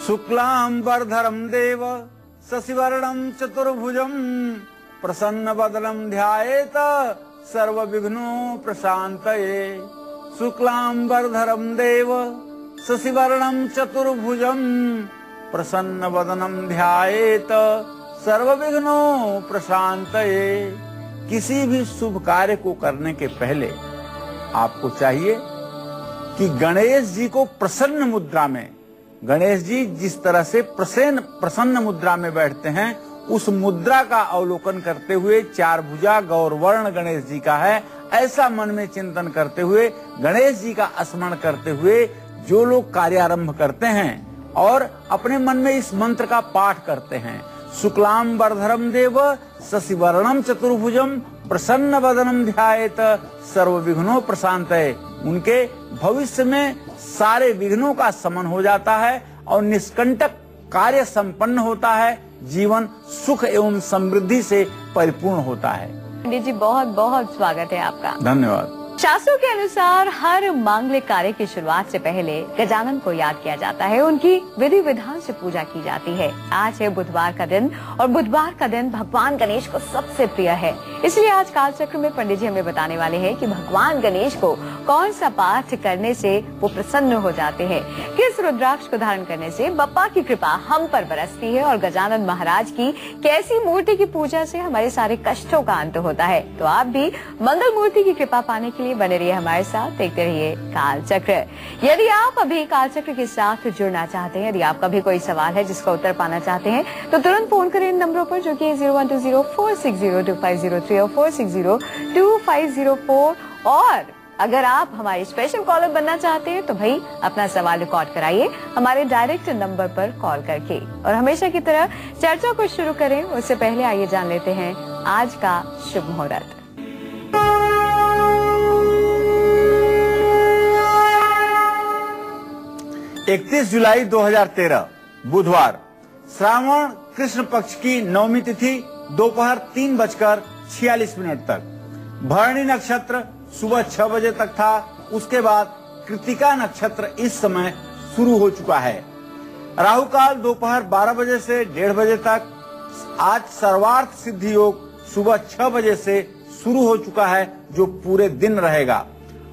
शुक्लांबरधरं देव शशिवर्णं चतुर्भुजं प्रसन्नवदनं ध्यायेत सर्वविघ्नोपशान्तये। शुक्लांबरधरं देव शशिवर्णं चतुर्भुजं प्रसन्नवदनं ध्यायेत सर्वविघ्नोपशान्तये। किसी भी शुभ कार्य को करने के पहले आपको चाहिए कि गणेश जी को प्रसन्न मुद्रा में, गणेश जी जिस तरह से प्रसन्न मुद्रा में बैठते हैं, उस मुद्रा का अवलोकन करते हुए, चार भुजा गौरवर्ण गणेश जी का है, ऐसा मन में चिंतन करते हुए, गणेश जी का स्मरण करते हुए जो लोग कार्यारंभ करते हैं और अपने मन में इस मंत्र का पाठ करते हैं, शुक्लांबरधरं देव शशिवर्णं चतुर्भुजं प्रसन्नवदनं ध्यायेत सर्वविघ्नोपशान्तये, उनके भविष्य में सारे विघ्नों का शमन हो जाता है और निष्कंटक कार्य संपन्न होता है, जीवन सुख एवं समृद्धि से परिपूर्ण होता है। पंडित जी, बहुत बहुत स्वागत है आपका। धन्यवाद। शास्त्रों के अनुसार हर मांगलिक कार्य की शुरुआत से पहले गजानन को याद किया जाता है, उनकी विधि विधान से पूजा की जाती है। आज है बुधवार का दिन और बुधवार का दिन भगवान गणेश को सबसे प्रिय है, इसलिए आज कालचक्र में पंडित जी हमें बताने वाले हैं कि भगवान गणेश को कौन सा पाठ करने से वो प्रसन्न हो जाते हैं, किस रुद्राक्ष को धारण करने से बप्पा की कृपा हम पर बरसती है और गजानन महाराज की कैसी मूर्ति की पूजा से हमारे सारे कष्टों का अंत होता है। तो आप भी मंगल मूर्ति की कृपा पाने के लिए बने रहिए हमारे साथ, देखते रहिए कालचक्र। यदि आप अभी कालचक्र के साथ जुड़ना चाहते हैं, यदि आपका भी कोई सवाल है जिसका उत्तर पाना चाहते हैं, तो तुरंत फोन करें इन नंबरों पर जो कि 0120-460-2503 और 460-2504। और अगर आप हमारे स्पेशल कॉलर बनना चाहते हैं तो भाई अपना सवाल रिकॉर्ड कराइए हमारे डायरेक्ट नंबर पर कॉल करके। और हमेशा की तरह चर्चा को शुरू करें उससे पहले आइए जान लेते हैं आज का शुभ मुहूर्त। इकतीस जुलाई 2013 बुधवार, श्रावण कृष्ण पक्ष की नवमी तिथि दोपहर 3:46 तक। भरणी नक्षत्र सुबह 6 बजे तक था, उसके बाद कृतिका नक्षत्र इस समय शुरू हो चुका है। राहु काल दोपहर 12 बजे से 1:30 बजे तक। आज सर्वार्थ सिद्धि योग सुबह 6 बजे से शुरू हो चुका है जो पूरे दिन रहेगा।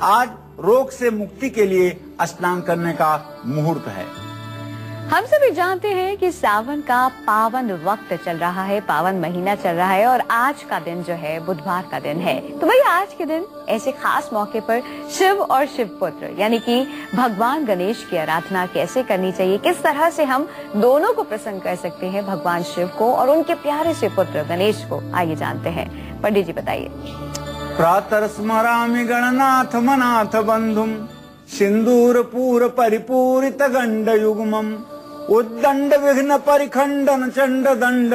आज रोग से मुक्ति के लिए स्नान करने का मुहूर्त है। हम सभी जानते हैं कि सावन का पावन वक्त चल रहा है, पावन महीना चल रहा है और आज का दिन जो है बुधवार का दिन है। तो भाई आज के दिन ऐसे खास मौके पर शिव और शिव पुत्र यानी कि भगवान गणेश की आराधना कैसे करनी चाहिए, किस तरह से हम दोनों को प्रसन्न कर सकते हैं, भगवान शिव को और उनके प्यारे से पुत्र गणेश को, आइए जानते हैं। पंडित जी बताइए। प्रातः स्मरामि गणनाथ मनाथ बंधुम सिंदूरपूर परिपूरित गंड युग्मम उद्दंड विघ्न परिखंडन चंड दंड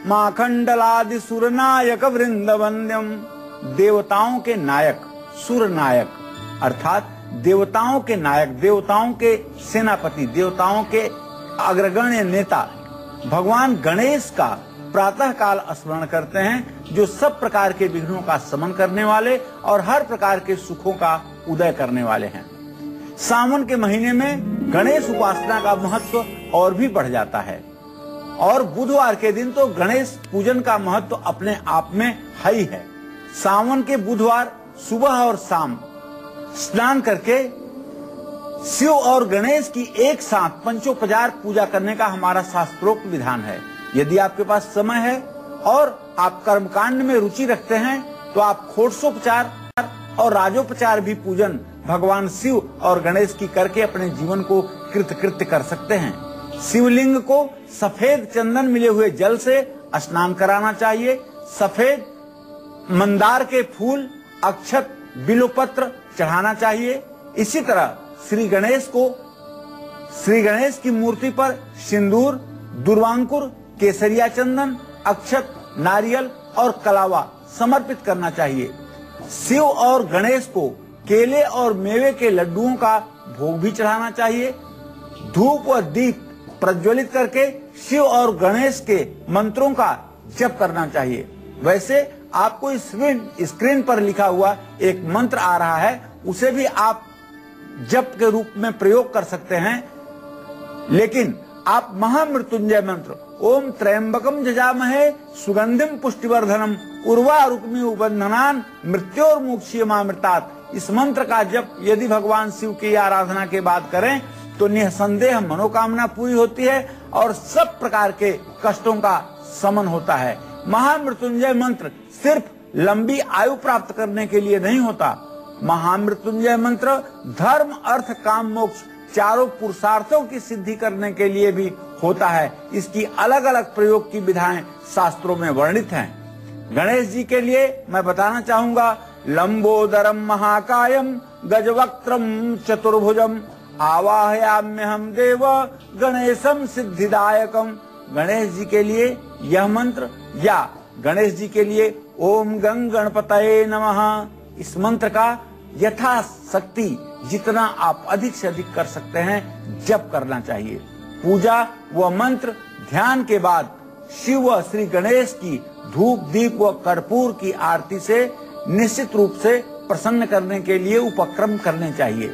माखंडलादि सुरनायक वृंद वंद्यम। देवताओं के नायक, सुर नायक अर्थात देवताओं के नायक, देवताओं के सेनापति, देवताओं के अग्रगण्य नेता भगवान गणेश का प्रातः काल स्मरण करते हैं, जो सब प्रकार के विघ्नों का शमन करने वाले और हर प्रकार के सुखों का उदय करने वाले हैं। सावन के महीने में गणेश उपासना का महत्व और भी बढ़ जाता है और बुधवार के दिन तो गणेश पूजन का महत्व अपने आप में है ही है। सावन के बुधवार सुबह और शाम स्नान करके शिव और गणेश की एक साथ पंचोपचार पूजा करने का हमारा शास्त्रोक्त विधान है। यदि आपके पास समय है और आप कर्मकांड में रुचि रखते हैं तो आप षोडशोपचार और राजोपचार भी पूजन भगवान शिव और गणेश की करके अपने जीवन को कृतकृत्य कर सकते हैं। शिवलिंग को सफेद चंदन मिले हुए जल से स्नान कराना चाहिए। सफेद मंदार के फूल, अक्षत, बिल्वपत्र चढ़ाना चाहिए। इसी तरह श्री गणेश की मूर्ति पर सिंदूर, दुर्वांकुर, केसरिया चंदन, अक्षत, नारियल और कलावा समर्पित करना चाहिए। शिव और गणेश को केले और मेवे के लड्डुओं का भोग भी चढ़ाना चाहिए। धूप व दीप प्रज्वलित करके शिव और गणेश के मंत्रों का जप करना चाहिए। वैसे आपको स्क्रीन पर लिखा हुआ एक मंत्र आ रहा है, उसे भी आप जप के रूप में प्रयोग कर सकते हैं, लेकिन आप महामृत्युंजय मंत्र ओम त्र्यंबकम जजामहे सुगंधिम पुष्टिवर्धनम उर्वारुकमिव बंधनान मृत्योर्मुक्षीयमामृतात्, इस मंत्र का जप यदि भगवान शिव की आराधना के बाद करें तो निसंदेह मनोकामना पूरी होती है और सब प्रकार के कष्टों का शमन होता है। महामृत्युंजय मंत्र सिर्फ लंबी आयु प्राप्त करने के लिए नहीं होता। महामृत्युंजय मंत्र धर्म अर्थ काम मोक्ष चारों पुरुषार्थों की सिद्धि करने के लिए भी होता है। इसकी अलग अलग प्रयोग की विधाएं शास्त्रों में वर्णित हैं। गणेश जी के लिए मैं बताना चाहूंगा, लंबोदरम महाकायम गजवक्त्रम चतुर्भुजम आवाहयाम्यहम देव गणेशम सिद्धिदायकम। गणेश जी के लिए यह मंत्र या गणेश जी के लिए ओम गंग गणपतये नमः, इस मंत्र का यथाशक्ति जितना आप अधिक से अधिक कर सकते हैं जप करना चाहिए। पूजा व मंत्र ध्यान के बाद शिव व श्री गणेश की धूप दीप व कर्पूर की आरती से निश्चित रूप से प्रसन्न करने के लिए उपक्रम करने चाहिए।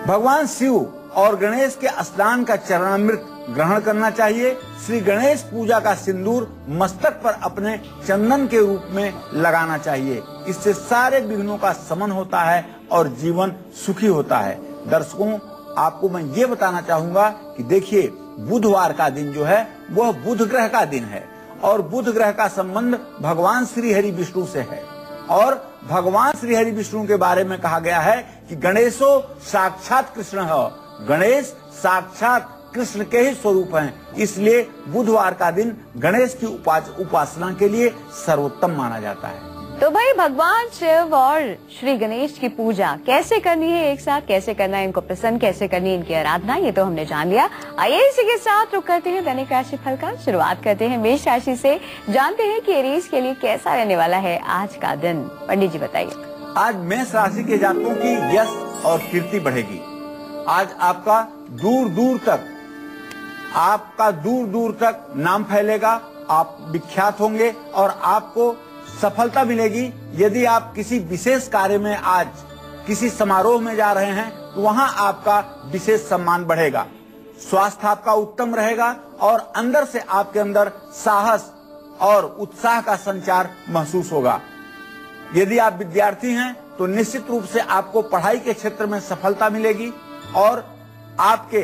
भगवान शिव और गणेश के स्नान का चरणामृत ग्रहण करना चाहिए। श्री गणेश पूजा का सिंदूर मस्तक पर अपने चंदन के रूप में लगाना चाहिए। इससे सारे विघ्नों का शमन होता है और जीवन सुखी होता है। दर्शकों, आपको मैं ये बताना चाहूंगा कि देखिए, बुधवार का दिन जो है वह बुध ग्रह का दिन है और बुध ग्रह का संबंध भगवान श्री हरि विष्णु से है और भगवान श्री हरि विष्णु के बारे में कहा गया है कि गणेशो साक्षात कृष्ण है। गणेश साक्षात कृष्ण के ही स्वरूप हैं, इसलिए बुधवार का दिन गणेश की उपासना के लिए सर्वोत्तम माना जाता है। तो भाई भगवान शिव और श्री गणेश की पूजा कैसे करनी है, एक साथ कैसे करना है, इनको प्रसन्न कैसे करनी है, इनकी आराधना, ये तो हमने जान लिया। आइए इसी के साथ रुक करते हैं दैनिक राशि फल का। शुरुआत करते हैं मेष राशि से, जानते हैं कि एरीज के लिए कैसा रहने वाला है आज का दिन। पंडित जी बताइए। आज मेष राशि के जातकों की यश और कीर्ति बढ़ेगी। आज आपका दूर दूर तक नाम फैलेगा, आप विख्यात होंगे और आपको सफलता मिलेगी। यदि आप किसी विशेष कार्य में आज किसी समारोह में जा रहे हैं तो वहां आपका विशेष सम्मान बढ़ेगा। स्वास्थ्य आपका उत्तम रहेगा और अंदर से आपके अंदर साहस और उत्साह का संचार महसूस होगा। यदि आप विद्यार्थी हैं तो निश्चित रूप से आपको पढ़ाई के क्षेत्र में सफलता मिलेगी और आपके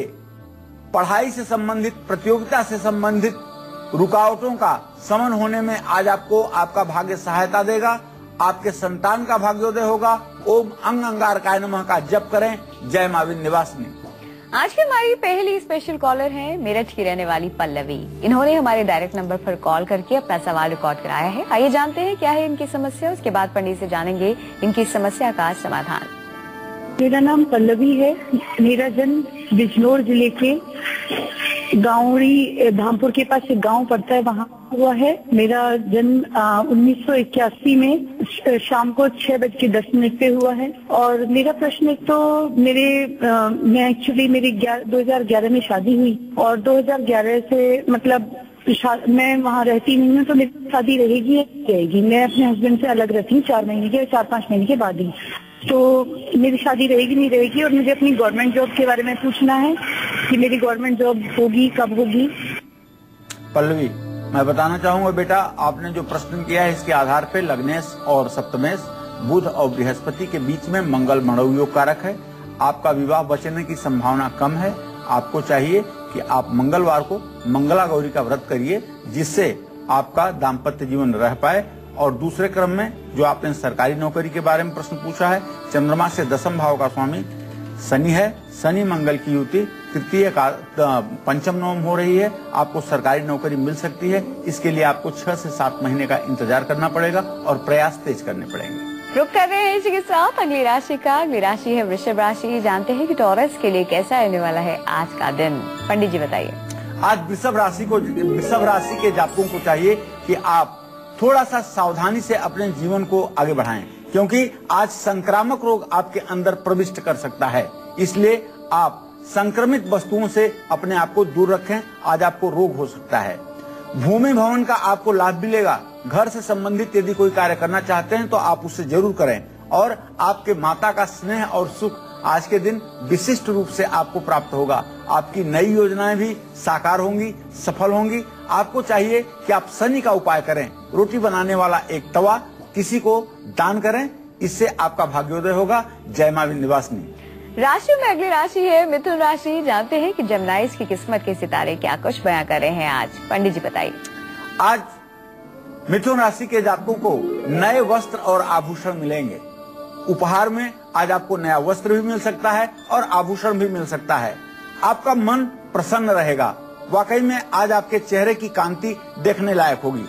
पढ़ाई से संबंधित, प्रतियोगिता से संबंधित रुकावटों का शमन होने में आज आपको आपका भाग्य सहायता देगा। आपके संतान का भाग्योदय होगा। ओम अंग अंगारकाय नमः का जप करें। जय मां विंध्यवासिनी। आज की हमारी पहली स्पेशल कॉलर है मेरठ की रहने वाली पल्लवी। इन्होंने हमारे डायरेक्ट नंबर पर कॉल करके अपना सवाल रिकॉर्ड कराया है। आइए जानते हैं क्या है इनकी समस्या, उसके बाद पंडित से जानेंगे इनकी समस्या का समाधान। मेरा नाम पल्लवी है। मेरा जन्म बिजनौर जिले के गांवरी धामपुर के पास एक गांव पड़ता है, वहाँ हुआ है। मेरा जन्म 1981 में शाम को 6:10 पे हुआ है। और मेरा प्रश्न एक तो मैं एक्चुअली मेरी 2011 में शादी हुई और 2011 से मतलब मैं वहाँ रहती नहीं हूँ, तो मेरी शादी रहेगी। मैं अपने हस्बैंड से अलग रहती हूँ 4-5 महीने के बाद ही। तो मेरी शादी रहेगी नहीं रहेगी। और मुझे अपनी गवर्नमेंट जॉब के बारे में पूछना है कि मेरी गवर्नमेंट जॉब होगी, कब होगी। पल्लवी, मैं बताना चाहूंगा बेटा, आपने जो प्रश्न किया है इसके आधार पे लग्नेश और सप्तमेश बुध और बृहस्पति के बीच में मंगल मणव योग कारक है। आपका विवाह बचने की संभावना कम है। आपको चाहिए कि आप मंगलवार को मंगला गौरी का व्रत करिए, जिससे आपका दाम्पत्य जीवन रह पाए। और दूसरे क्रम में जो आपने सरकारी नौकरी के बारे में प्रश्न पूछा है, चंद्रमा से 10वें भाव का स्वामी शनि है। शनि मंगल की युति तृतीय का 5म नवम हो रही है। आपको सरकारी नौकरी मिल सकती है। इसके लिए आपको 6 से 7 महीने का इंतजार करना पड़ेगा और प्रयास तेज करने पड़ेंगे। रुक कर रहे हैं इसी के साथ अगली राशि का। अगली राशि है वृषभ राशि। जानते हैं कि टॉरस के लिए कैसा रहने वाला है आज का दिन। पंडित जी बताइए। आज वृषभ राशि के जातकों को चाहिए कि आप थोड़ा सा सावधानी से अपने जीवन को आगे बढ़ाएं, क्योंकि आज संक्रामक रोग आपके अंदर प्रविष्ट कर सकता है। इसलिए आप संक्रमित वस्तुओं से अपने आप को दूर रखें। आज आपको रोग हो सकता है। भूमि भवन का आपको लाभ मिलेगा। घर से संबंधित यदि कोई कार्य करना चाहते हैं तो आप उससे जरूर करें और आपके माता का स्नेह और सुख आज के दिन विशिष्ट रूप से आपको प्राप्त होगा। आपकी नई योजनाएं भी साकार होंगी, सफल होंगी। आपको चाहिए कि आप शनि का उपाय करें। रोटी बनाने वाला एक तवा किसी को दान करें, इससे आपका भाग्योदय होगा। जय मां विंध्यवासिनी। राशि में अगली राशि है मिथुन राशि। जानते हैं कि जमनाइस की किस्मत के सितारे क्या कुछ बयां कर रहे हैं आज। पंडित जी बताइए। आज मिथुन राशि के जातकों को नए वस्त्र और आभूषण मिलेंगे। उपहार में आज आपको नया वस्त्र भी मिल सकता है और आभूषण भी मिल सकता है। आपका मन प्रसन्न रहेगा। वाकई में आज आपके चेहरे की कांति देखने लायक होगी।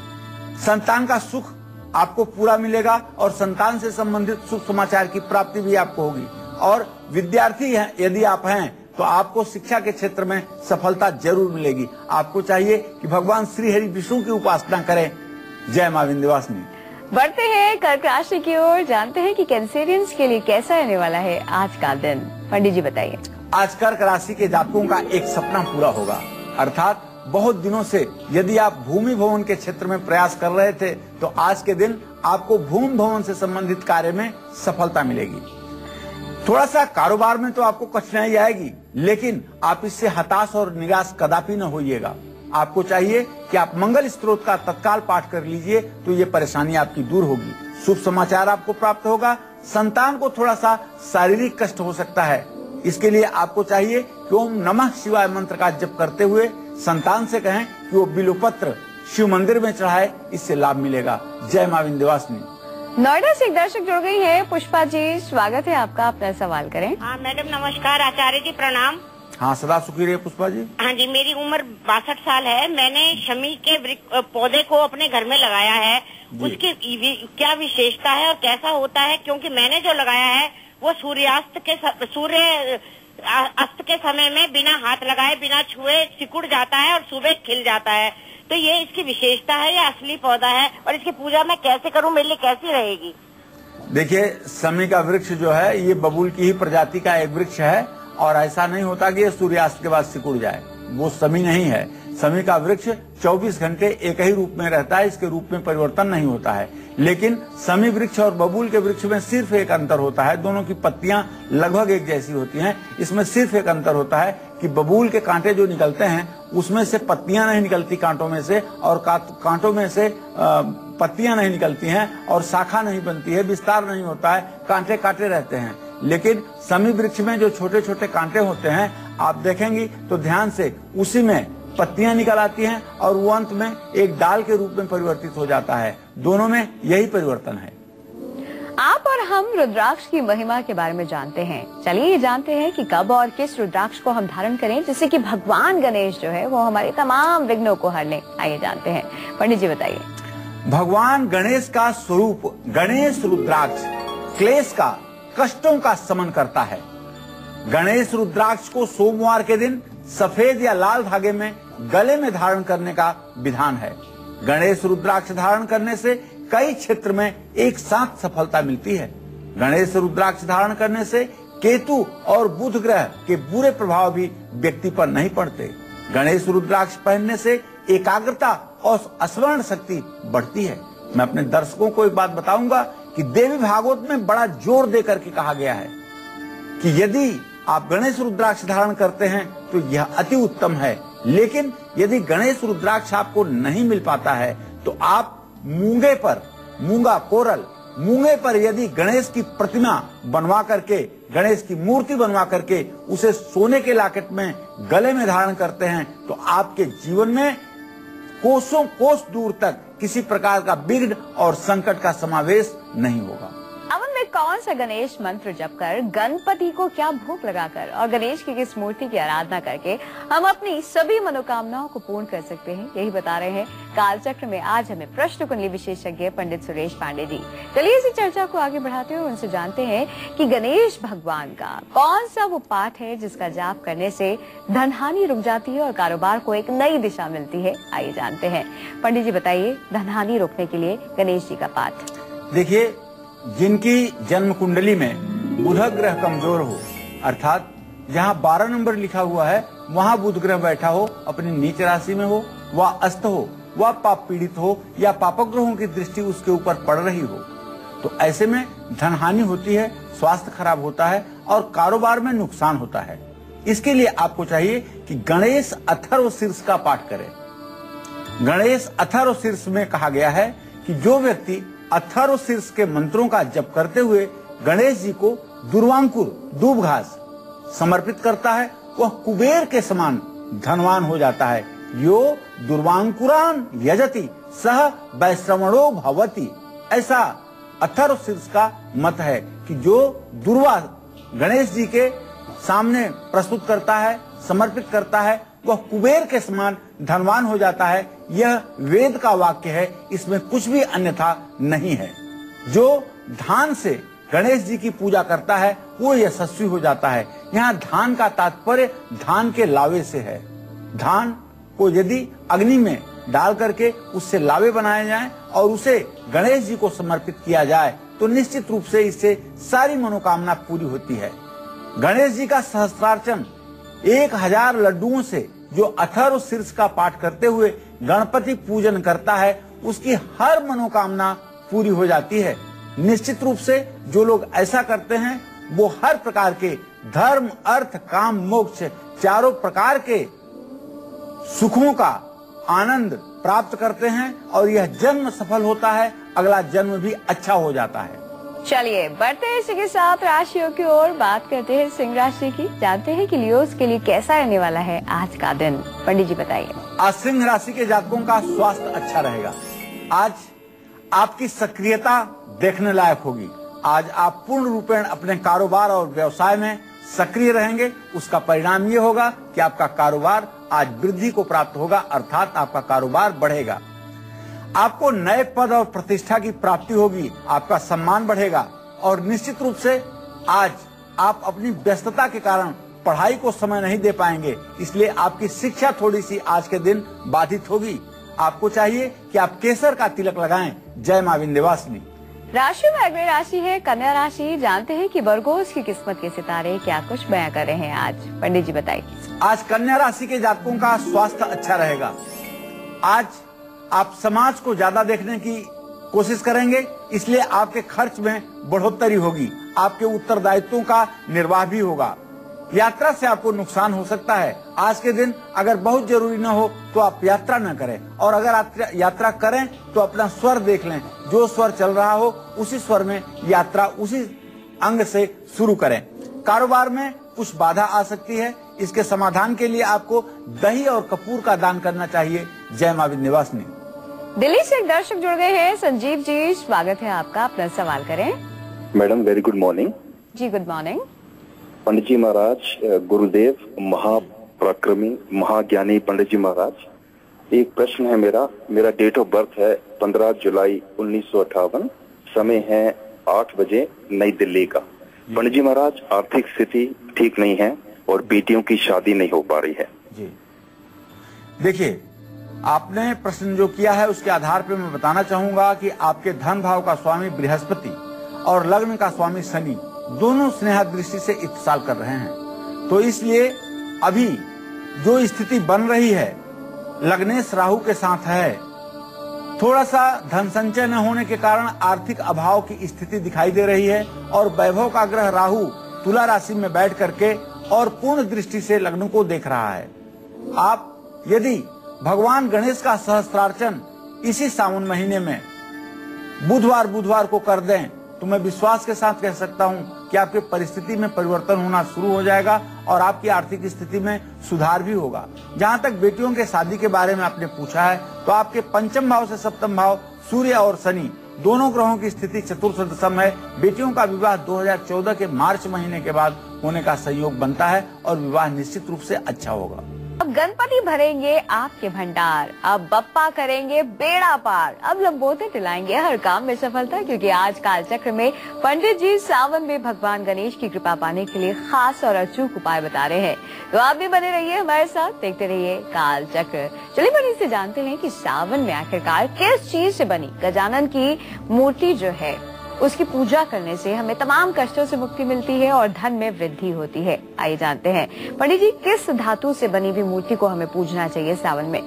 संतान का सुख आपको पूरा मिलेगा और संतान से संबंधित शुभ समाचार की प्राप्ति भी आपको होगी। और विद्यार्थी हैं यदि आप हैं तो आपको शिक्षा के क्षेत्र में सफलता जरूर मिलेगी। आपको चाहिए कि भगवान श्री हरि विष्णु की उपासना करें। जय मां विंध्यवासिनी। बढ़ते हैं कर्क राशि की ओर। जानते हैं कि कैंसेरियंस के लिए कैसा रहने वाला है आज का दिन। पंडित जी बताइए। आज कर्क राशि के जातकों का एक सपना पूरा होगा। अर्थात बहुत दिनों से यदि आप भूमि भवन के क्षेत्र में प्रयास कर रहे थे तो आज के दिन आपको भूमि भवन से संबंधित कार्य में सफलता मिलेगी। थोड़ा सा कारोबार में तो आपको कठिनाई आएगी, लेकिन आप इससे हताश और निराश कदापि न होइएगा। आपको चाहिए कि आप मंगल स्त्रोत का तत्काल पाठ कर लीजिए तो ये परेशानी आपकी दूर होगी। शुभ समाचार आपको प्राप्त होगा। संतान को थोड़ा सा शारीरिक कष्ट हो सकता है। इसके लिए आपको चाहिए कि ओम नमः शिवाय मंत्र का जप करते हुए संतान से कहें कि वो बिल्वपत्र शिव मंदिर में चढ़ाए, इससे लाभ मिलेगा। जय मां विंध्यवासिनी। नोएडा से एक दर्शक जुड़ गई है। पुष्पा जी, स्वागत है आपका। अपना सवाल करें। हाँ मैडम नमस्कार। आचार्य जी प्रणाम। हाँ सदा सुखी रहिए पुष्पा जी। हाँ जी, मेरी उम्र 62 साल है। मैंने शमी के पौधे को अपने घर में लगाया है। उसकी क्या विशेषता है और कैसा होता है? क्योंकि मैंने जो लगाया है वो सूर्य अस्त के समय में बिना हाथ लगाए बिना छुए सिकुड़ जाता है और सुबह खिल जाता है। तो ये इसकी विशेषता है या असली पौधा है? और इसकी पूजा मैं कैसे करूं, मेरे लिए कैसी रहेगी? देखिए, शमी का वृक्ष जो है ये बबूल की ही प्रजाति का एक वृक्ष है और ऐसा नहीं होता कि ये सूर्यास्त के बाद सिकुड़ जाए। वो शमी नहीं है। शमी का वृक्ष 24 घंटे एक ही रूप में रहता है। इसके रूप में परिवर्तन नहीं होता है। लेकिन शमी वृक्ष और बबूल के वृक्ष में सिर्फ एक अंतर होता है। दोनों की पत्तियां लगभग एक जैसी होती हैं। इसमें सिर्फ एक अंतर होता है कि बबूल के कांटे जो निकलते हैं उसमें से पत्तियां नहीं निकलती कांटों में से, और कांटों में से पत्तियां नहीं निकलती हैं और शाखा नहीं बनती है, विस्तार नहीं होता है, कांटे काटे रहते हैं। लेकिन शमी वृक्ष में जो छोटे छोटे कांटे होते हैं आप देखेंगी तो ध्यान से, उसी में पत्तियां निकल आती हैं और वो अंत में एक डाल के रूप में परिवर्तित हो जाता है। दोनों में यही परिवर्तन है। आप और हम रुद्राक्ष की महिमा के बारे में जानते हैं। चलिए ये जानते हैं कि कब और किस रुद्राक्ष को हम धारण करें जिससे कि भगवान गणेश जो है वो हमारे तमाम विघ्नों को हर लें। आइए जानते हैं। पंडित जी बताइए। भगवान गणेश का स्वरूप गणेश रुद्राक्ष क्लेश का, कष्टों का शमन करता है। गणेश रुद्राक्ष को सोमवार के दिन सफेद या लाल धागे में गले में धारण करने का विधान है। गणेश रुद्राक्ष धारण करने से कई क्षेत्र में एक साथ सफलता मिलती है। गणेश रुद्राक्ष धारण करने से केतु और बुध ग्रह के बुरे प्रभाव भी व्यक्ति पर नहीं पड़ते। गणेश रुद्राक्ष पहनने से एकाग्रता और स्मरण शक्ति बढ़ती है। मैं अपने दर्शकों को एक बात बताऊंगा कि देवी भागवत में बड़ा जोर देकर के कहा गया है कि यदि आप गणेश रुद्राक्ष धारण करते हैं तो यह अति उत्तम है। लेकिन यदि गणेश रुद्राक्ष आपको नहीं मिल पाता है तो आप मूंगे पर यदि गणेश की प्रतिमा बनवा करके, गणेश की मूर्ति बनवा करके उसे सोने के लॉकेट में गले में धारण करते हैं तो आपके जीवन में कोसों कोस दूर तक किसी प्रकार का विघ्न और संकट का समावेश नहीं होगा। अब में कौन सा गणेश मंत्र जप कर, गणपति को क्या भोग लगाकर और गणेश की किस मूर्ति की आराधना करके हम अपनी सभी मनोकामनाओं को पूर्ण कर सकते हैं, यही बता रहे हैं कालचक्र में आज हमें प्रश्न कुंडली विशेषज्ञ पंडित सुरेश पांडे जी। चलिए इसी चर्चा को आगे बढ़ाते हुए उनसे जानते हैं कि गणेश भगवान का कौन सा वो पाठ है जिसका जाप करने से धन हानि रुक जाती है और कारोबार को एक नई दिशा मिलती है। आइए जानते हैं। पंडित जी बताइए, धन हानि रोकने के लिए गणेश जी का पाठ। देखिए, जिनकी जन्म कुंडली में बुध ग्रह कमजोर हो, अर्थात जहाँ 12 नंबर लिखा हुआ है वहाँ बुध ग्रह बैठा हो, अपनी नीच राशि में हो, वह अस्त हो, वह पाप पीड़ित हो या पापग्रहों की दृष्टि उसके ऊपर पड़ रही हो, तो ऐसे में धन हानि होती है, स्वास्थ्य खराब होता है और कारोबार में नुकसान होता है। इसके लिए आपको चाहिए कि गणेश अथर्व शीर्ष का पाठ करें। गणेश अथर्व शीर्ष में कहा गया है कि जो व्यक्ति अथर्व शीर्ष के मंत्रों का जप करते हुए गणेश जी को दुर्वांकुर दूब घास समर्पित करता है, वह कुबेर के समान धनवान हो जाता है। यो दुर्वांकुरान यजति सह वैश्रवणो भवति, ऐसा अथर्व शीर्ष का मत है कि जो दुर्वा गणेश जी के सामने प्रस्तुत करता है, समर्पित करता है, वह कुबेर के समान धनवान हो जाता है। यह वेद का वाक्य है, इसमें कुछ भी अन्यथा नहीं है। जो धान से गणेश जी की पूजा करता है वो यशस्वी हो जाता है। यहाँ धान का तात्पर्य धान के लावे से है। धान को यदि अग्नि में डाल करके उससे लावे बनाए जाएं और उसे गणेश जी को समर्पित किया जाए तो निश्चित रूप से इससे सारी मनोकामना पूरी होती है। गणेश जी का सहस्त्रार्चन 1000 लड्डुओं से जो अथर्व शीर्ष का पाठ करते हुए गणपति पूजन करता है उसकी हर मनोकामना पूरी हो जाती है। निश्चित रूप से जो लोग ऐसा करते हैं वो हर प्रकार के धर्म, अर्थ, काम, मोक्ष चारों प्रकार के सुखों का आनंद प्राप्त करते हैं और यह जन्म सफल होता है, अगला जन्म भी अच्छा हो जाता है। चलिए बढ़ते हैं इसी के साथ राशियों की ओर, बात करते हैं सिंह राशि की। जानते हैं कि लियोस के लिए कैसा रहने वाला है आज का दिन, पंडित जी बताइए। आज सिंह राशि के जातकों का स्वास्थ्य अच्छा रहेगा। आज आपकी सक्रियता देखने लायक होगी। आज आप पूर्ण रूपेण अपने कारोबार और व्यवसाय में सक्रिय रहेंगे। उसका परिणाम ये होगा कि आपका कारोबार आज वृद्धि को प्राप्त होगा, अर्थात आपका कारोबार बढ़ेगा। आपको नए पद और प्रतिष्ठा की प्राप्ति होगी, आपका सम्मान बढ़ेगा और निश्चित रूप से आज आप अपनी व्यस्तता के कारण पढ़ाई को समय नहीं दे पाएंगे, इसलिए आपकी शिक्षा थोड़ी सी आज के दिन बाधित होगी। आपको चाहिए कि आप केसर का तिलक लगाएं। जय मां विंध्यवासिनी। राशि में अगली राशि है कन्या राशि। जानते हैं कि वर्गोस की किस्मत के सितारे क्या कुछ बयां कर रहे हैं आज, पंडित जी बताइए। आज कन्या राशि के जातकों का स्वास्थ्य अच्छा रहेगा। आज आप समाज को ज्यादा देखने की कोशिश करेंगे, इसलिए आपके खर्च में बढ़ोतरी होगी। आपके उत्तरदायित्वों का निर्वाह भी होगा। यात्रा से आपको नुकसान हो सकता है। आज के दिन अगर बहुत जरूरी न हो तो आप यात्रा न करें, और अगर आप यात्रा करें तो अपना स्वर देख लें। जो स्वर चल रहा हो उसी स्वर में यात्रा उसी अंग से शुरू करें। कारोबार में कुछ बाधा आ सकती है, इसके समाधान के लिए आपको दही और कपूर का दान करना चाहिए। जय मां विंध्यवासिनी। दिल्ली से एक दर्शक जुड़ गए हैं, संजीव जी, स्वागत है आपका, अपना सवाल करें। Madam very good morning. जी गुड मॉर्निंग। पंडित जी महाराज, गुरुदेव, महापराक्रमी, महाज्ञानी पंडित जी महाराज, एक प्रश्न है मेरा डेट ऑफ बर्थ है 15 जुलाई 1958, समय है 8 बजे, नई दिल्ली का। पंडित जी महाराज, आर्थिक स्थिति ठीक नहीं है और बेटियों की शादी नहीं हो पा रही है। जी देखिए, आपने प्रश्न जो किया है उसके आधार पर मैं बताना चाहूंगा कि आपके धन भाव का स्वामी बृहस्पति और लग्न का स्वामी शनि दोनों स्नेह दृष्टि से इत्तिसाल कर रहे हैं। तो इसलिए अभी जो स्थिति बन रही है लग्नेश राहु के साथ है, थोड़ा सा धन संचय न होने के कारण आर्थिक अभाव की स्थिति दिखाई दे रही है। और वैभव का ग्रह राहु तुला राशि में बैठ करके और पूर्ण दृष्टि से लग्न को देख रहा है। आप यदि भगवान गणेश का सहस्त्रार्चन इसी सावन महीने में बुधवार को कर दें तो मैं विश्वास के साथ कह सकता हूं कि आपकी परिस्थिति में परिवर्तन होना शुरू हो जाएगा और आपकी आर्थिक स्थिति में सुधार भी होगा। जहां तक बेटियों के शादी के बारे में आपने पूछा है तो आपके पंचम भाव से सप्तम भाव सूर्य और शनि दोनों ग्रहों की स्थिति चतुर्थ दशम है। बेटियों का विवाह 2014 के मार्च महीने के बाद होने का संयोग बनता है और विवाह निश्चित रूप से अच्छा होगा। अब गणपति भरेंगे आपके भंडार, अब बप्पा करेंगे बेड़ा पार, अब लंबोते दिलाएंगे हर काम में सफलता, क्योंकि आज काल चक्र में पंडित जी सावन में भगवान गणेश की कृपा पाने के लिए खास और अचूक उपाय बता रहे हैं। तो आप भी बने रहिए हमारे साथ, देखते रहिए काल चक्र। चलिए पंडित से जानते हैं कि सावन में आखिरकार किस चीज से बनी गजानन की मूर्ति जो है उसकी पूजा करने से हमें तमाम कष्टों से मुक्ति मिलती है और धन में वृद्धि होती है। आइए जानते हैं पंडित जी, किस धातु से बनी हुई मूर्ति को हमें पूजना चाहिए सावन में?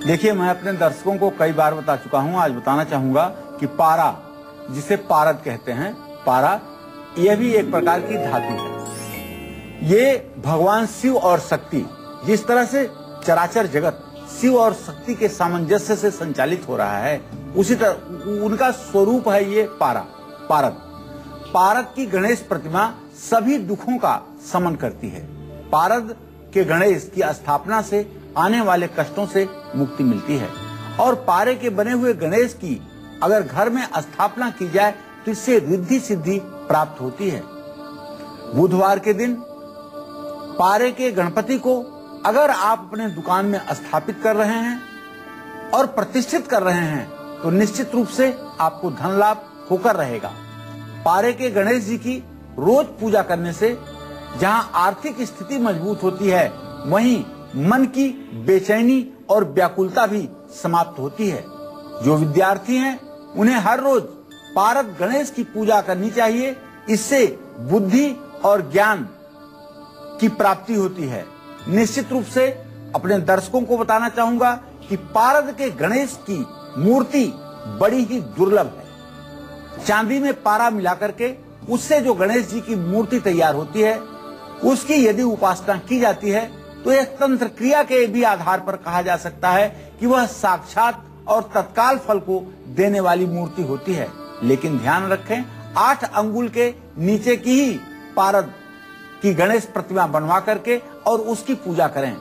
देखिए, मैं अपने दर्शकों को कई बार बता चुका हूं, आज बताना चाहूंगा कि पारा जिसे पारद कहते हैं, पारा, यह भी एक प्रकार की धातु है। ये भगवान शिव और शक्ति, जिस तरह से चराचर जगत शिव और शक्ति के सामंजस्य से संचालित हो रहा है, उसी तरह उनका स्वरूप है ये पारद। पारद की गणेश प्रतिमा सभी दुखों का शमन करती है। पारद के गणेश की स्थापना से आने वाले कष्टों से मुक्ति मिलती है और पारे के बने हुए गणेश की अगर घर में स्थापना की जाए तो इससे रिद्धि सिद्धि प्राप्त होती है। बुधवार के दिन पारे के गणपति को अगर आप अपने दुकान में स्थापित कर रहे हैं और प्रतिष्ठित कर रहे हैं तो निश्चित रूप से आपको धन लाभ होकर रहेगा। पारे के गणेश जी की रोज पूजा करने से जहां आर्थिक स्थिति मजबूत होती है, वहीं मन की बेचैनी और व्याकुलता भी समाप्त होती है। जो विद्यार्थी हैं उन्हें हर रोज पारद गणेश की पूजा करनी चाहिए। इससे बुद्धि और ज्ञान की प्राप्ति होती है। निश्चित रूप से अपने दर्शकों को बताना चाहूंगा कि पारद के गणेश की मूर्ति बड़ी ही दुर्लभ है। चांदी में पारा मिलाकर के उससे जो गणेश जी की मूर्ति तैयार होती है, उसकी यदि उपासना की जाती है तो यह तंत्र क्रिया के भी आधार पर कहा जा सकता है कि वह साक्षात और तत्काल फल को देने वाली मूर्ति होती है। लेकिन ध्यान रखें, 8 अंगुल के नीचे की ही पारद की गणेश प्रतिमा बनवा करके और उसकी पूजा करें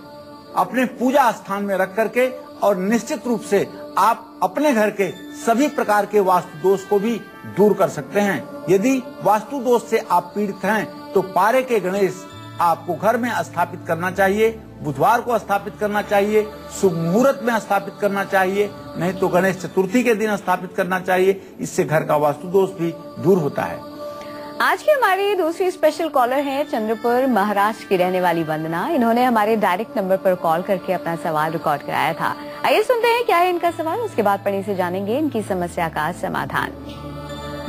अपने पूजा स्थान में रख करके, और निश्चित रूप से आप अपने घर के सभी प्रकार के वास्तु दोष को भी दूर कर सकते हैं। यदि वास्तु दोष से आप पीड़ित हैं तो पारे के गणेश आपको घर में स्थापित करना चाहिए। बुधवार को स्थापित करना चाहिए, शुभ मुहूर्त में स्थापित करना चाहिए, नहीं तो गणेश चतुर्थी के दिन स्थापित करना चाहिए। इससे घर का वास्तु दोष भी दूर होता है। आज की हमारी दूसरी स्पेशल कॉलर है चंद्रपुर महाराष्ट्र की रहने वाली वंदना। इन्होंने हमारे डायरेक्ट नंबर पर कॉल करके अपना सवाल रिकॉर्ड कराया था। आइए सुनते हैं क्या है इनका सवाल, उसके बाद पढ़ने से जानेंगे इनकी समस्या का समाधान।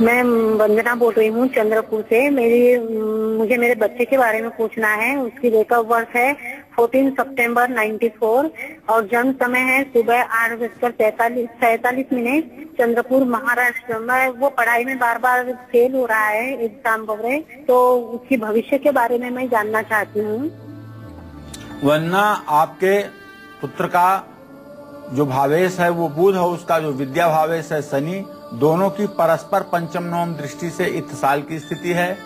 मैं वंदना बोल रही हूँ चंद्रपुर से। मुझे मेरे बच्चे के बारे में पूछना है। उसकी डेट ऑफ बर्थ है 14 सितंबर 94 और जन्म समय है सुबह 8:47 चंद्रपुर महाराष्ट्र में। वो पढ़ाई में बार बार फेल हो रहा है एग्जाम वगैरह, तो उसकी भविष्य के बारे में मैं जानना चाहती हूँ। वंदना, आपके पुत्र का जो भावेश है वो बुध है, उसका जो विद्या भावेश है शनि, दोनों की परस्पर पंचम नवम दृष्टि से इत्तिसाल की स्थिति है।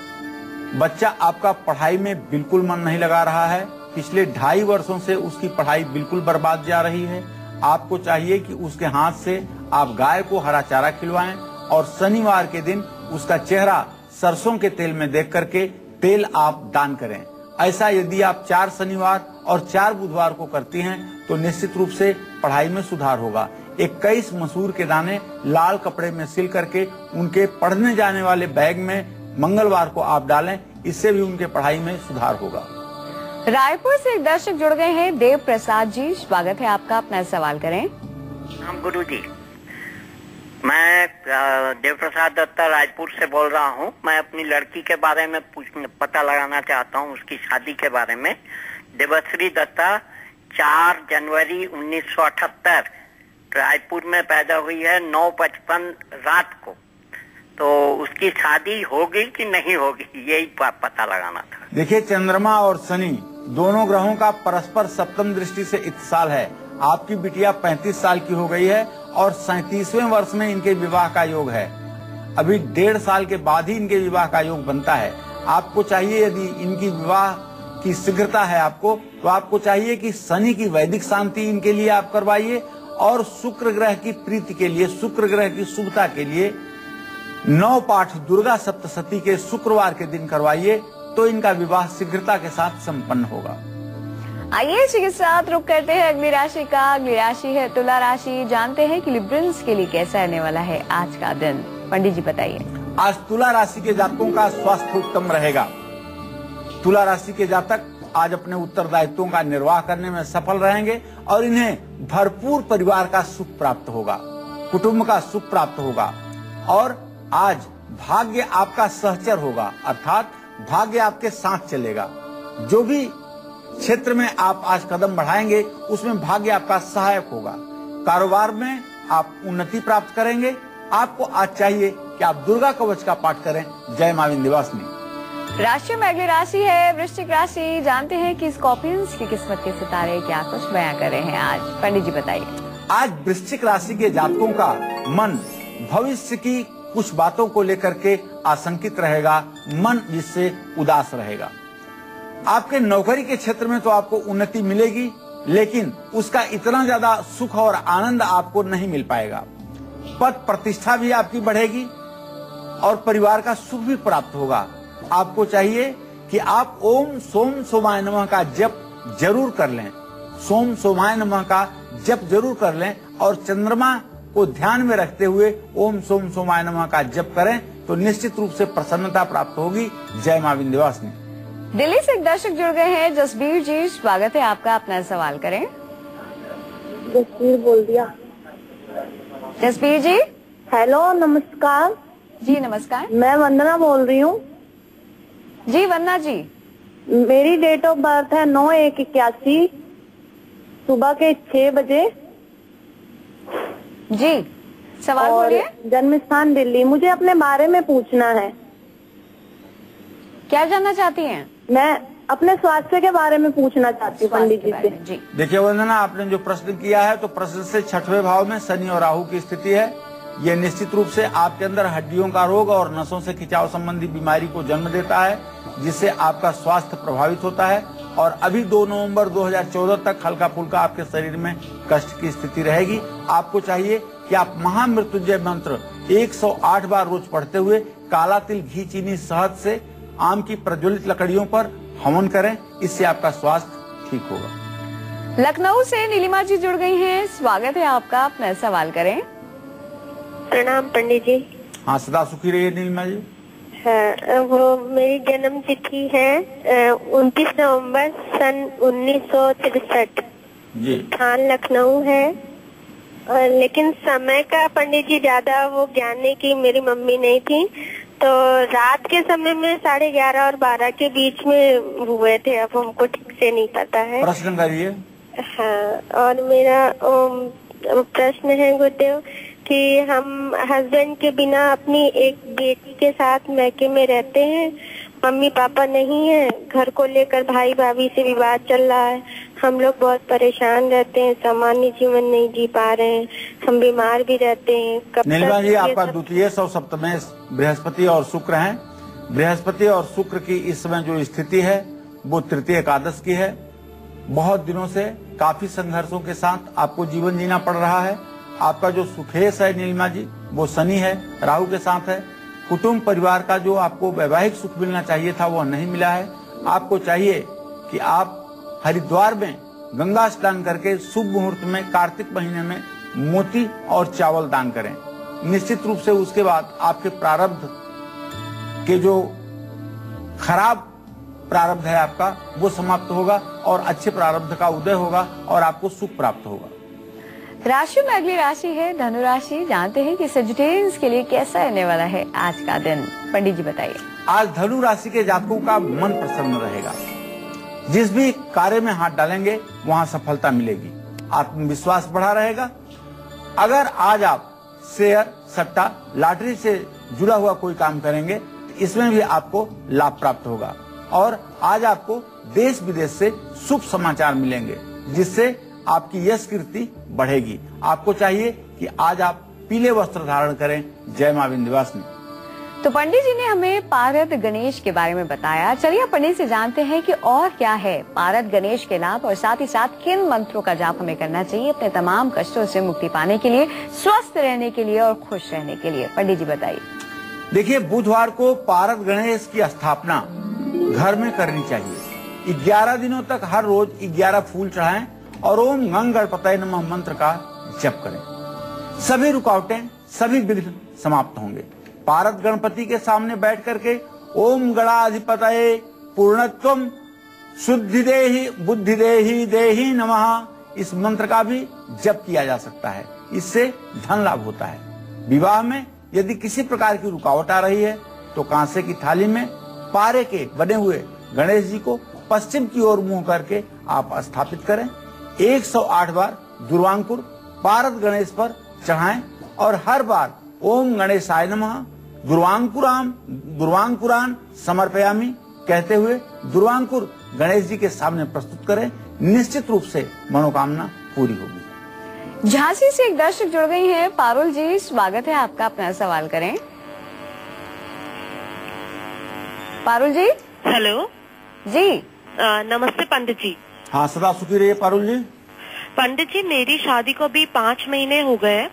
बच्चा आपका पढ़ाई में बिल्कुल मन नहीं लगा रहा है। पिछले 2.5 वर्षों से उसकी पढ़ाई बिल्कुल बर्बाद जा रही है। आपको चाहिए कि उसके हाथ से आप गाय को हरा चारा खिलवाएं और शनिवार के दिन उसका चेहरा सरसों के तेल में देख करके तेल आप दान करें। ऐसा यदि आप 4 शनिवार और 4 बुधवार को करती हैं तो निश्चित रूप से पढ़ाई में सुधार होगा। 21 मसूर के दाने लाल कपड़े में सिल करके उनके पढ़ने जाने वाले बैग में मंगलवार को आप डालें, इससे भी उनके पढ़ाई में सुधार होगा। रायपुर से एक दर्शक जुड़ गए हैं, देव प्रसाद जी, स्वागत है आपका, अपना सवाल करें। हम गुरु जी, मैं देव प्रसाद दत्ता रायपुर से बोल रहा हूँ। मैं अपनी लड़की के बारे में पता लगाना चाहता हूँ, उसकी शादी के बारे में। देवश्री दत्ता 4 जनवरी 1978 रायपुर में पैदा हुई है, 9:55 रात को। तो उसकी शादी होगी कि नहीं होगी, यही पता लगाना था। देखिए, चंद्रमा और शनि दोनों ग्रहों का परस्पर सप्तम दृष्टि से इत्तिसाल है। आपकी बिटिया 35 साल की हो गई है और 37वें वर्ष में इनके विवाह का योग है। अभी 1.5 साल के बाद ही इनके विवाह का योग बनता है। आपको चाहिए, यदि इनकी विवाह की शीघ्रता है आपको, तो आपको चाहिए कि शनि की वैदिक शांति इनके लिए आप करवाइए और शुक्र ग्रह की प्रीति के लिए, शुक्र ग्रह की शुभता के लिए 9 पाठ दुर्गा सप्तशती के शुक्रवार के दिन करवाइए, तो इनका विवाह शीघ्रता के साथ संपन्न होगा। आइए इसी के साथ रुक करते हैं अगली राशि का। अगली राशि है तुला राशि। जानते हैं कि लिब्रन्स के लिए कैसा रहने वाला है आज का दिन। पंडित जी बताइए। आज तुला राशि के जातकों का स्वास्थ्य उत्तम रहेगा। तुला राशि के जातक आज अपने उत्तरदायित्वों का निर्वाह करने में सफल रहेंगे और इन्हें भरपूर परिवार का सुख प्राप्त होगा, कुटुंब का सुख प्राप्त होगा और आज भाग्य आपका सहचर होगा, अर्थात भाग्य आपके साथ चलेगा। जो भी क्षेत्र में आप आज कदम बढ़ाएंगे उसमें भाग्य आपका सहायक होगा। कारोबार में आप उन्नति प्राप्त करेंगे। आपको आज चाहिए कि आप दुर्गा कवच का पाठ करें। जय मां विंध्यवासिनी। राशि में अगली राशि है वृश्चिक राशि। जानते हैं कि स्कॉर्पियंस की किस्मत के सितारे क्या कुछ बयां कर रहे हैं आज। पंडित जी बताइए। आज वृश्चिक राशि के जातकों का मन भविष्य की कुछ बातों को लेकर के आशंकित रहेगा, मन जिससे उदास रहेगा। आपके नौकरी के क्षेत्र में तो आपको उन्नति मिलेगी, लेकिन उसका इतना ज्यादा सुख और आनंद आपको नहीं मिल पाएगा। पद प्रतिष्ठा भी आपकी बढ़ेगी और परिवार का सुख भी प्राप्त होगा। आपको चाहिए कि आप ओम सोम सोमाय नमः का जप जरूर कर लें, सोम सोमाय नमः का जप जरूर कर लें और चंद्रमा को ध्यान में रखते हुए ओम सोम सोमाय नमः का जप करें तो निश्चित रूप से प्रसन्नता प्राप्त होगी। जय मां विंध्यवासिनी। दिल्ली से एक दर्शक जुड़ गए हैं, जसबीर जी, स्वागत है आपका। अपना सवाल करें। जसबीर बोल दिया। जसबीर जी। हेलो, नमस्कार जी नमस्कार। मैं वंदना बोल रही हूँ। जी वंदना जी। मेरी डेट ऑफ बर्थ है 9/1/81 सुबह के 6 बजे। जी सवाल बोलिए। जन्म स्थान दिल्ली। मुझे अपने बारे में पूछना है। क्या जानना चाहती हैं? मैं अपने स्वास्थ्य के बारे में पूछना चाहती हूँ पंडित जी से। जी देखिए वंदना, आपने जो प्रश्न किया है तो प्रश्न से 6वें भाव में शनि और राहु की स्थिति है। ये निश्चित रूप से आपके अंदर हड्डियों का रोग और नसों से खिंचाव संबंधी बीमारी को जन्म देता है, जिससे आपका स्वास्थ्य प्रभावित होता है। और अभी 2 नवंबर 2014 तक हल्का फुल्का आपके शरीर में कष्ट की स्थिति रहेगी। आपको चाहिए कि आप महामृत्युंजय मंत्र 108 बार रोज पढ़ते हुए काला तिल, घी, चीनी, शहद से आम की प्रज्वलित लकड़ियों पर हवन करें। इससे आपका स्वास्थ्य ठीक होगा। लखनऊ से नीलिमा जी जुड़ गई हैं, स्वागत है आपका। अपना सवाल करें। प्रणाम पंडित जी। हाँ, सदा सुखी रहिए नीलिमा जी। वो मेरी जन्म तिथि है 29 नवंबर सन 1963। जी। स्थान लखनऊ है, लेकिन समय का पंडित जी ज्यादा वो जानने की मेरी मम्मी नहीं थी, तो रात के समय में 11:30 और 12 के बीच में हुए थे। अब हमको ठीक से नहीं पता है। प्रश्न करिए। हाँ, और मेरा प्रश्न है गुरुदेव कि हम हस्बैंड के बिना अपनी एक बेटी के साथ मैके में रहते हैं। मम्मी पापा नहीं है, घर को लेकर भाई भाभी से विवाद चल रहा है। हम लोग बहुत परेशान रहते हैं, सामान्य जीवन नहीं जी पा रहे हैं, हम बीमार भी रहते हैं। नीलिमा जी, आपका द्वितीय सप्तमें बृहस्पति और शुक्र हैं। बृहस्पति और शुक्र की इस समय जो स्थिति है वो तृतीय एकादश की है। बहुत दिनों से काफी संघर्षों के साथ आपको जीवन जीना पड़ रहा है। आपका जो सुखेश है नीलिमा जी वो शनि है, राहु के साथ है। कुटुंब परिवार का जो आपको वैवाहिक सुख मिलना चाहिए था वह नहीं मिला है। आपको चाहिए कि आप हरिद्वार में गंगा स्नान करके शुभ मुहूर्त में कार्तिक महीने में मोती और चावल दान करें। निश्चित रूप से उसके बाद आपके प्रारब्ध के जो खराब प्रारब्ध है आपका वो समाप्त होगा और अच्छे प्रारब्ध का उदय होगा और आपको सुख प्राप्त होगा। राशि में अगली राशि है धनु राशि। जानते हैं कि सेजिटेरियंस के लिए कैसा रहने वाला है आज का दिन। पंडित जी बताइए। आज धनु राशि के जातकों का मन प्रसन्न रहेगा। जिस भी कार्य में हाथ डालेंगे वहां सफलता मिलेगी, आत्मविश्वास बढ़ा रहेगा। अगर आज आप शेयर, सट्टा, लॉटरी से जुड़ा हुआ कोई काम करेंगे इसमें भी आपको लाभ प्राप्त होगा। और आज आपको देश विदेश से शुभ समाचार मिलेंगे जिससे आपकी यश कीर्ति बढ़ेगी। आपको चाहिए कि आज आप पीले वस्त्र धारण करें। जय मां विंध्यवासिनी। तो पंडित जी ने हमें पारद गणेश के बारे में बताया। चलिए पंडित से जानते हैं कि और क्या है पारद गणेश के लाभ और साथ ही साथ किन मंत्रों का जाप हमें करना चाहिए अपने तमाम कष्टों से मुक्ति पाने के लिए, स्वस्थ रहने के लिए और खुश रहने के लिए। पंडित जी बताइए। देखिए, बुधवार को पारद गणेश की स्थापना घर में करनी चाहिए। 11 दिनों तक हर रोज 11 फूल चढ़ाएं और ओम गंग गणपतये नमः मंत्र का जप करें। सभी रुकावटें, सभी विघ्न समाप्त होंगे। पारद गणपति के सामने बैठ करके ओम गणाधिपतये पूर्णत्वम शुद्धिदेहि बुद्धिदेहि देहि नमः इस मंत्र का भी जप किया जा सकता है। इससे धन लाभ होता है। विवाह में यदि किसी प्रकार की रुकावट आ रही है तो कांसे की थाली में पारे के बने हुए गणेश जी को पश्चिम की ओर मुंह करके आप स्थापित करें। 108 बार दुर्वांकुर पारद गणेश पर चढ़ाएं और हर बार ओम गणेशाय नमः, दुर्वांकुरान समर्पयामि कहते हुए दुर्वांकुर गणेश जी के सामने प्रस्तुत करें। निश्चित रूप से मनोकामना पूरी होगी। झांसी से एक दर्शक जुड़ गई हैं। पारुल जी, स्वागत है आपका, अपना सवाल करें। पारुल जी। हेलो जी। नमस्ते पंडित जी। हाँ, सदा सुखी रहिए पारुल जी। पंडित जी, मेरी शादी को भी 5 महीने हो गए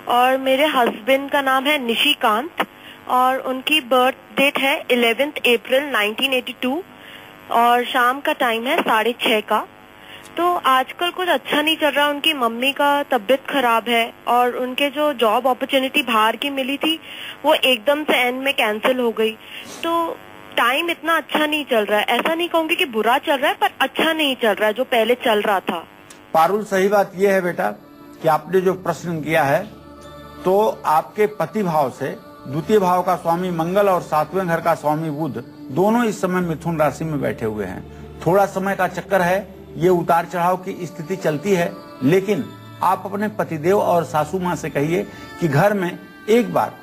और मेरे हस्बैंड का नाम है निशिकांत और उनकी बर्थ डेट है 11 अप्रैल 1982 और शाम का टाइम है 6:30 का। तो आजकल कुछ अच्छा नहीं चल रहा। उनकी मम्मी का तबीयत खराब है और उनके जो जॉब अपॉर्चुनिटी बाहर की मिली थी वो एकदम से एंड में कैंसिल हो गई। तो टाइम इतना अच्छा नहीं चल रहा है। ऐसा नहीं कहूँगी कि बुरा चल रहा है, पर अच्छा नहीं चल रहा है जो पहले चल रहा था। पारुल, सही बात यह है बेटा कि आपने जो प्रश्न किया है तो आपके पति भाव से द्वितीय भाव का स्वामी मंगल और 7वें घर का स्वामी बुध दोनों इस समय मिथुन राशि में बैठे हुए हैं। थोड़ा समय का चक्कर है, ये उतार चढ़ाव की स्थिति चलती है, लेकिन आप अपने पतिदेव और सासू माँ से कहिए कि घर में एक बार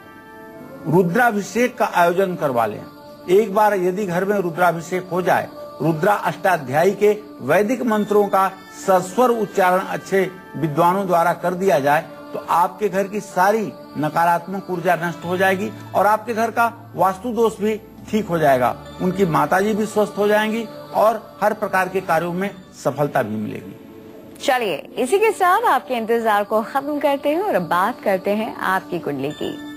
रुद्राभिषेक का आयोजन करवा लें। एक बार यदि घर में रुद्राभिषेक हो जाए, रुद्रा अष्टाध्यायी के वैदिक मंत्रों का सस्वर उच्चारण अच्छे विद्वानों द्वारा कर दिया जाए तो आपके घर की सारी नकारात्मक ऊर्जा नष्ट हो जाएगी और आपके घर का वास्तु दोष भी ठीक हो जाएगा। उनकी माताजी भी स्वस्थ हो जाएंगी और हर प्रकार के कार्यों में सफलता भी मिलेगी। चलिए, इसी के साथ आपके इंतजार को खत्म करते हैं और अब बात करते हैं आपकी कुंडली की।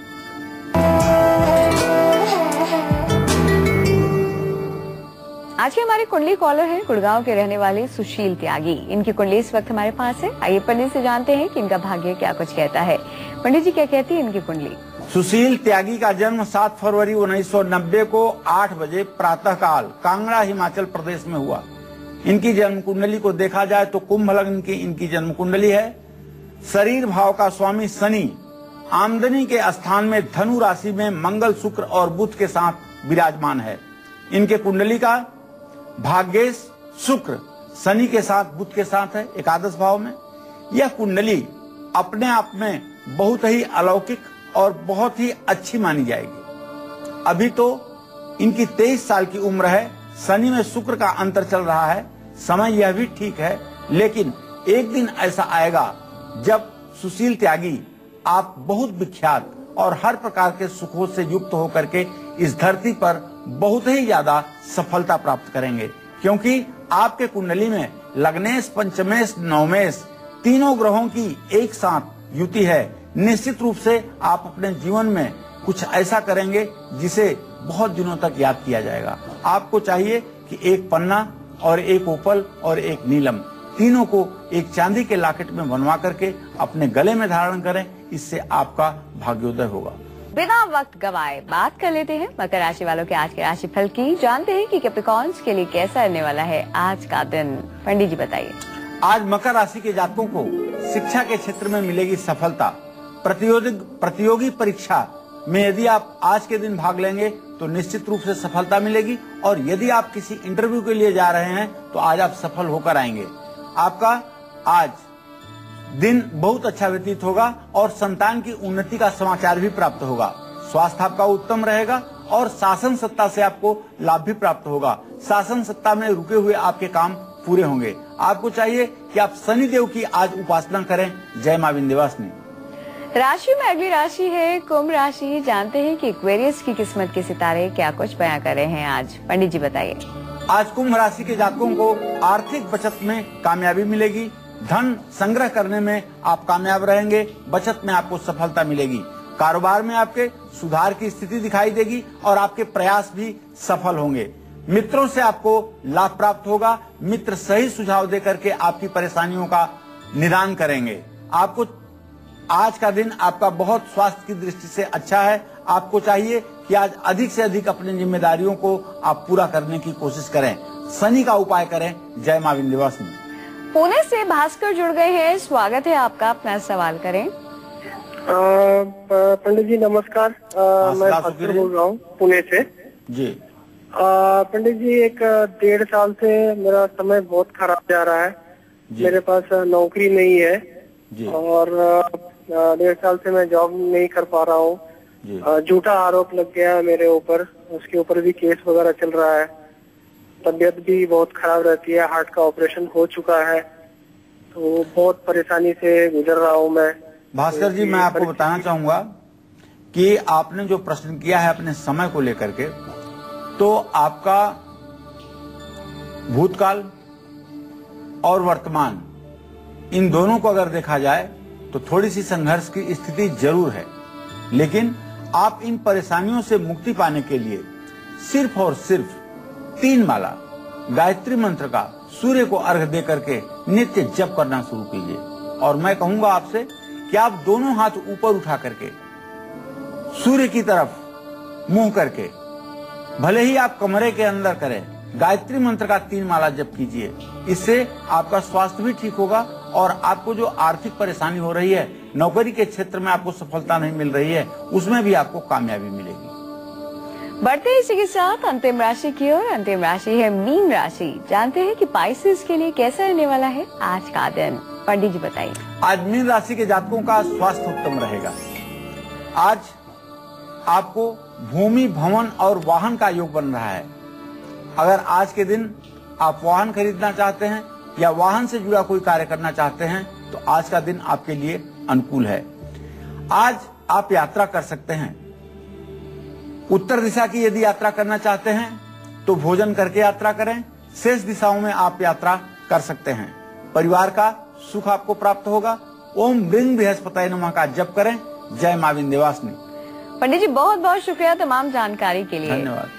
आज के हमारे कुंडली कॉलर हैं गुड़गांव के रहने वाले सुशील त्यागी। इनकी कुंडली इस वक्त हमारे पास है। आइए पंडित से जानते हैं कि इनका भाग्य क्या कुछ कहता है। पंडित जी, क्या कहती है इनकी कुंडली? सुशील त्यागी का जन्म 7 फरवरी 1990 को 8 बजे प्रातःकाल कांगड़ा हिमाचल प्रदेश में हुआ। इनकी जन्म कुंडली को देखा जाए तो कुंभ लग्न की इनकी जन्म कुंडली है। शरीर भाव का स्वामी शनि आमदनी के स्थान में धनु राशि में मंगल, शुक्र और बुध के साथ विराजमान है। इनके कुंडली का भाग्येश शुक्र शनि के साथ बुध के साथ है एकादश भाव में। यह कुंडली अपने आप में बहुत ही अलौकिक और बहुत ही अच्छी मानी जाएगी। अभी तो इनकी 23 साल की उम्र है। शनि में शुक्र का अंतर चल रहा है, समय यह भी ठीक है, लेकिन एक दिन ऐसा आएगा जब सुशील त्यागी आप बहुत विख्यात और हर प्रकार के सुखों से युक्त होकर के इस धरती पर बहुत ही ज्यादा सफलता प्राप्त करेंगे, क्योंकि आपके कुंडली में लग्नेश, पंचमेश, नवमेश तीनों ग्रहों की एक साथ युति है। निश्चित रूप से आप अपने जीवन में कुछ ऐसा करेंगे जिसे बहुत दिनों तक याद किया जाएगा। आपको चाहिए कि एक पन्ना और एक ओपल और एक नीलम, तीनों को एक चांदी के लॉकेट में बनवा करके अपने गले में धारण करें। इससे आपका भाग्योदय होगा। बिना वक्त गवाए बात कर लेते हैं मकर राशि वालों के आज के राशि फल की। जानते हैं कि कैप्रिकॉर्न्स के लिए कैसा रहने वाला है आज का दिन। पंडित जी बताइए। आज मकर राशि के जातकों को शिक्षा के क्षेत्र में मिलेगी सफलता। प्रतियोगी परीक्षा में यदि आप आज के दिन भाग लेंगे तो निश्चित रूप से सफलता मिलेगी, और यदि आप किसी इंटरव्यू के लिए जा रहे हैं तो आज आप सफल होकर आएंगे। आपका आज दिन बहुत अच्छा व्यतीत होगा और संतान की उन्नति का समाचार भी प्राप्त होगा। स्वास्थ्य आपका उत्तम रहेगा और शासन सत्ता से आपको लाभ भी प्राप्त होगा। शासन सत्ता में रुके हुए आपके काम पूरे होंगे। आपको चाहिए कि आप शनि देव की आज उपासना करें। जय मां विंध्यवासिनी। राशि में अगली राशि है कुंभ राशि। जानते हैं कि एक्वेरियस की किस्मत के सितारे क्या कुछ बयां कर रहे हैं आज। पंडित जी बताइए। आज कुंभ राशि के जातकों को आर्थिक बचत में कामयाबी मिलेगी। धन संग्रह करने में आप कामयाब रहेंगे। बचत में आपको सफलता मिलेगी। कारोबार में आपके सुधार की स्थिति दिखाई देगी और आपके प्रयास भी सफल होंगे। मित्रों से आपको लाभ प्राप्त होगा। मित्र सही सुझाव देकर के आपकी परेशानियों का निदान करेंगे। आपको आज का दिन आपका बहुत स्वास्थ्य की दृष्टि से अच्छा है। आपको चाहिए कि आज अधिक से अधिक अपनी जिम्मेदारियों को आप पूरा करने की कोशिश करें। शनि का उपाय करें। जय मां विंध्यवासिनी। पुणे से भास्कर जुड़ गए हैं। स्वागत है आपका, अपना सवाल करें। पंडित जी नमस्कार। मैं भास्कर बोल रहा हूँ पुणे से जी। पंडित जी, एक 1.5 साल से मेरा समय बहुत खराब जा रहा है। मेरे पास नौकरी नहीं है जी। और 1.5 साल से मैं जॉब नहीं कर पा रहा हूँ। जी। झूठा आरोप लग गया है मेरे ऊपर, उसके ऊपर भी केस वगैरह चल रहा है। तबीयत भी बहुत खराब रहती है, हार्ट का ऑपरेशन हो चुका है, तो बहुत परेशानी से गुजर रहा हूँ मैं। भास्कर जी, मैं आपको बताना चाहूंगा कि आपने जो प्रश्न किया है अपने समय को लेकर के, तो आपका भूतकाल और वर्तमान इन दोनों को अगर देखा जाए तो थोड़ी सी संघर्ष की स्थिति जरूर है, लेकिन आप इन परेशानियों से मुक्ति पाने के लिए सिर्फ और सिर्फ 3 माला गायत्री मंत्र का सूर्य को अर्घ दे करके नित्य जप करना शुरू कीजिए। और मैं कहूंगा आपसे कि आप दोनों हाथ ऊपर उठा करके सूर्य की तरफ मुंह करके, भले ही आप कमरे के अंदर करें, गायत्री मंत्र का 3 माला जप कीजिए। इससे आपका स्वास्थ्य भी ठीक होगा और आपको जो आर्थिक परेशानी हो रही है, नौकरी के क्षेत्र में आपको सफलता नहीं मिल रही है, उसमें भी आपको कामयाबी मिलेगी। बढ़ते हैं इसी के साथ अंतिम राशि की ओर। अंतिम राशि है मीन राशि। जानते हैं कि पाइसेस के लिए कैसा रहने वाला है आज का दिन। पंडित जी बताइए। आज मीन राशि के जातकों का स्वास्थ्य उत्तम रहेगा। आज आपको भूमि, भवन और वाहन का योग बन रहा है। अगर आज के दिन आप वाहन खरीदना चाहते हैं या वाहन से जुड़ा कोई कार्य करना चाहते हैं तो आज का दिन आपके लिए अनुकूल है। आज आप यात्रा कर सकते हैं। उत्तर दिशा की यदि यात्रा करना चाहते हैं तो भोजन करके यात्रा करें। शेष दिशाओं में आप यात्रा कर सकते हैं। परिवार का सुख आपको प्राप्त होगा। ओम ब्रिंग बृहस्पति नमः का जप करें। जय मां विंध्यवासिनी। पंडित जी बहुत बहुत शुक्रिया तमाम जानकारी के लिए। धन्यवाद।